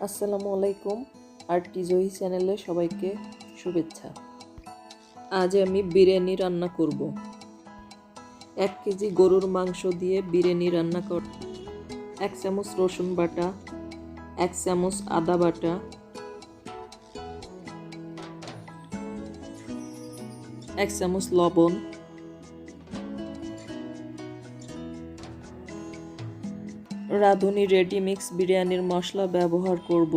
আসসালামু আলাইকুম। RTJOHI চ্যানেলে সবাইকে শুভেচ্ছা। আজ আমি বিরিয়ানি রান্না করব। 1 কেজি গরুর মাংস দিয়ে বিরিয়ানি রান্না করব। 1 চামচ রসুন বাটা, 1 চামচ আদা বাটা, 1 চামচ লবণ, রাঁধুনি রেডি মিক্স বিরিয়ানির মশলা ব্যবহার করব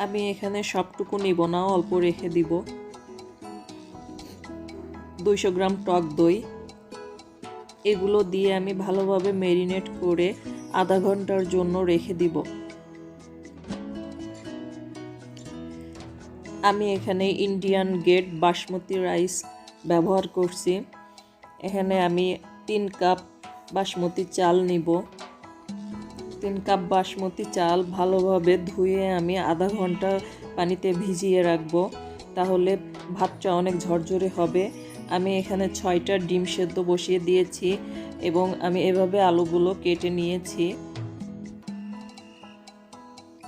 আমি এখানে সবটুকু নিব না, অল্প রেখে দিব। 200 গ্রাম টক দই, এগুলো দিয়ে আমি ভালোভাবে ম্যারিনেট করে আধা ঘন্টার জন্য রেখে দিব। আমি এখানে ইন্ডিয়ান গেট বাসমতি রাইস ব্যবহার করছি। এখানে আমি 3 কাপ বাসমতি চাল নিব। 3 কাপ বাসমতি চাল ভালোভাবে ধুয়ে আমি আধা ঘন্টা পানিতে ভিজিয়ে রাখব, তাহলে ভাতটা অনেক ঝরঝরে হবে। আমি এখানে 6টা ডিম সেদ্ধ বসিয়ে দিয়েছি এবং আমি এভাবে আলুগুলো কেটে নিয়েছি।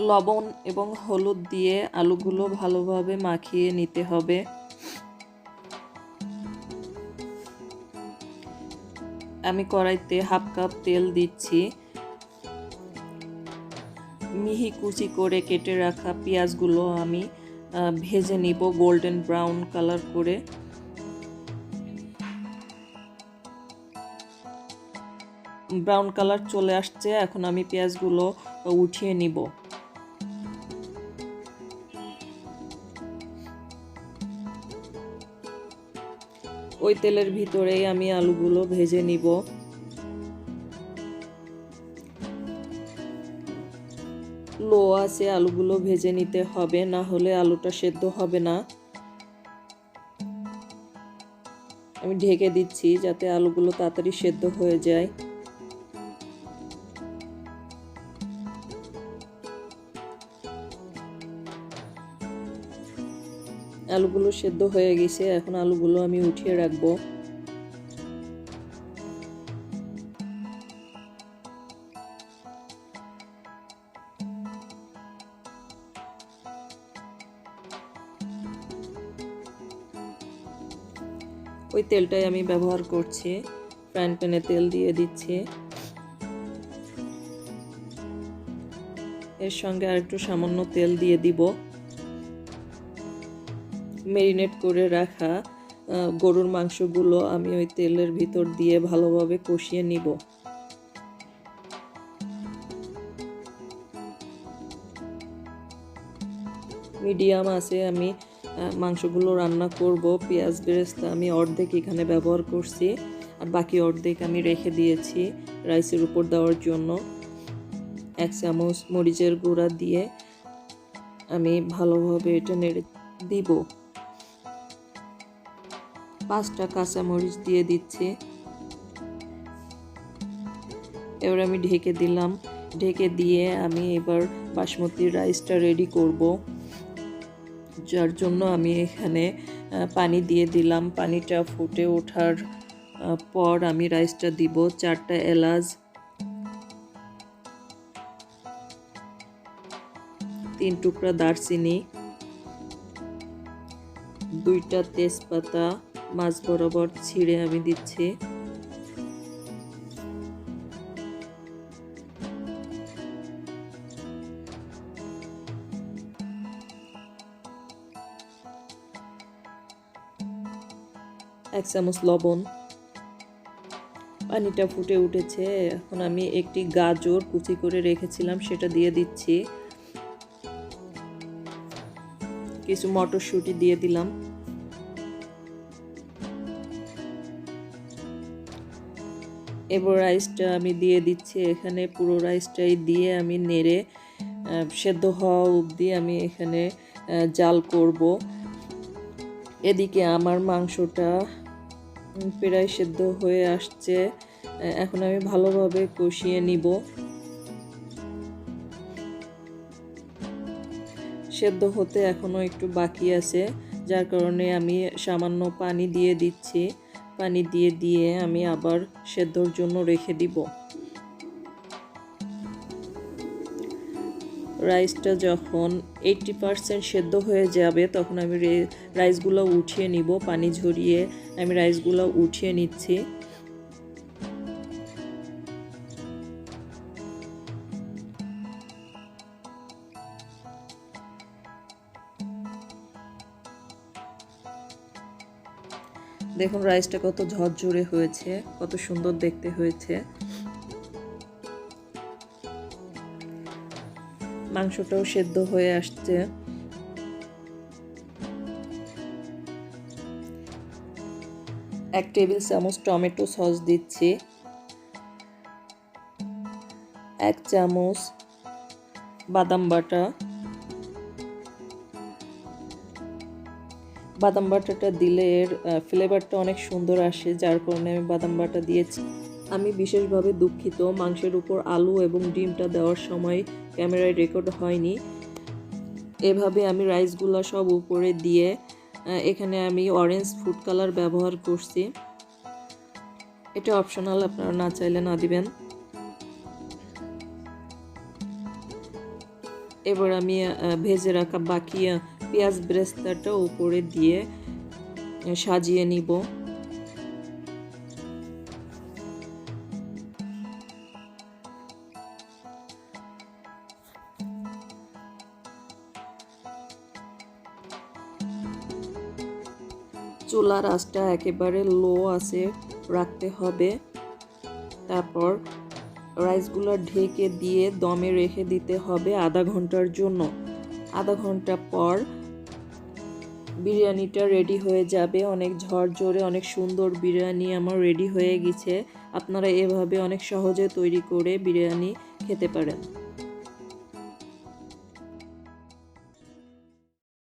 লবণ এবং হলুদ দিয়ে আলুগুলো ভালোভাবে মাখিয়ে নিতে হবে। আমি কড়াইতে হাফ কাপ তেল দিচ্ছি। মিহি কুচি করে কেটে রাখা পেঁয়াজগুলো আমি ভেজে নিব গোল্ডেন ব্রাউন কালার করে। ব্রাউন কালার চলে আসছে, এখন আমি পেঁয়াজগুলো উঠিয়ে নিব। ওই তেলের ভিতরেই আমি আলুগুলো ভেজে নিব। লো আছে আলুগুলো ভেজে নিতে হবে, না হলে আলুটা সেদ্ধ হবে না। আমি ঢেকে দিচ্ছি যাতে আলুগুলো তাড়াতাড়ি সেদ্ধ হয়ে যায়। আলুগুলো সেদ্ধ হয়ে গেছে, এখন আলুগুলো আমি উঠিয়ে রাখবো। ওই তেলটাই আমি ব্যবহার করছি। ফ্রাইং প্যানে তেল দিয়ে দিচ্ছি। এর সঙ্গে আরেকটু সামান্য তেল দিয়ে দিব। ম্যারিনেট করে রাখা গরুর মাংসগুলো আমি ওই তেলের ভিতর দিয়ে ভালোভাবে কষিয়ে নিব। মিডিয়াম আছে আমি মাংসগুলো রান্না করব। পেঁয়াজ বেরেস্তা আমি অর্ধেক এখানে ব্যবহার করছি, আর বাকি অর্ধেক আমি রেখে দিয়েছি রাইসের উপর দেওয়ার জন্য। 1 চামচ মরিচের গুঁড়া দিয়ে আমি ভালোভাবে এটা নেড়ে দিব। 5টা কাঁচা মরিচ দিয়ে দিচ্ছি। এবার আমি ঢেকে দিলাম। ঢেকে দিয়ে আমি এবার বাসমতি রাইসটা রেডি করব, যার জন্য আমি এখানে পানি দিয়ে দিলাম। পানিটা ফুটে ওঠার পর আমি রাইসটা দিব। 4টা এলাচ, 3 টুকরা দারচিনি, 2টা তেজপাতা মাছ বরাবর ছিঁড়ে আমি দিচ্ছি। এক চামচ লবণ। পানিটা ফুটে উঠেছে, এখন আমি একটি গাজর কুচি করে রেখেছিলাম সেটা দিয়ে দিচ্ছি। কিছু মটরশুঁটি দিয়ে দিলাম। এবার রাইসটা আমি দিয়ে দিচ্ছি। এখানে পুরো রাইসটাই দিয়ে আমি নেড়ে সেদ্ধ হওয়া অবধি আমি এখানে জাল করব। এদিকে আমার মাংসটা প্রায় সেদ্ধ হয়ে আসছে, এখন আমি ভালোভাবে কষিয়ে নিব। সেদ্ধ হতে এখনো একটু বাকি আছে, যার কারণে আমি সামান্য পানি দিয়ে দিচ্ছি। পানি দিয়ে আমি আবার সেদ্ধর জন্য রেখে দিব। রাইসটা যখন 80% সেদ্ধ হয়ে যাবে তখন আমি রাইসগুলো উঠিয়ে নিব। পানি ঝরিয়ে আমি রাইসগুলো উঠিয়ে নিচ্ছি। দেখুন রাইসটা কত ঝরঝরে হয়েছে, কত সুন্দর দেখতে হয়েছে। মাংসটাও সেদ্ধ হয়ে আসছে। এক টেবিল চামচ টমেটো সস দিচ্ছি, 1 চামচ বাদাম বাটা। বাদাম বাটাটা দিলে এর ফ্লেভারটা অনেক সুন্দর আসে, যার কারণে আমি বাদাম বাটা দিয়েছি। আমি বিশেষভাবে দুঃখিত, মাংসের উপর আলু এবং ডিমটা দেওয়ার সময় ক্যামেরায় রেকর্ড হয়নি। এভাবে আমি রাইসগুলো সব উপরে দিয়ে এখানে আমি অরেঞ্জ ফুড কালার ব্যবহার করছি। এটা অপশনাল, আপনারা না চাইলে না দিবেন। এবার আমি ভেজে রাখা বাকি পেঁয়াজ ব্রেস্তাটা উপরে দিয়ে সাজিয়ে নিব। চুলার আঁচটা একেবারে লো আছে রাখতে হবে। তারপর রাইসগুলো ঢেকে দিয়ে দমে রেখে দিতে হবে আধা ঘন্টার জন্য। আধা ঘন্টা পর বিরিয়ানিটা রেডি হয়ে যাবে। অনেক ঝরঝরে অনেক সুন্দর বিরিয়ানি আমার রেডি হয়ে গেছে। আপনারা এভাবে অনেক সহজে তৈরি করে বিরিয়ানি খেতে পারেন।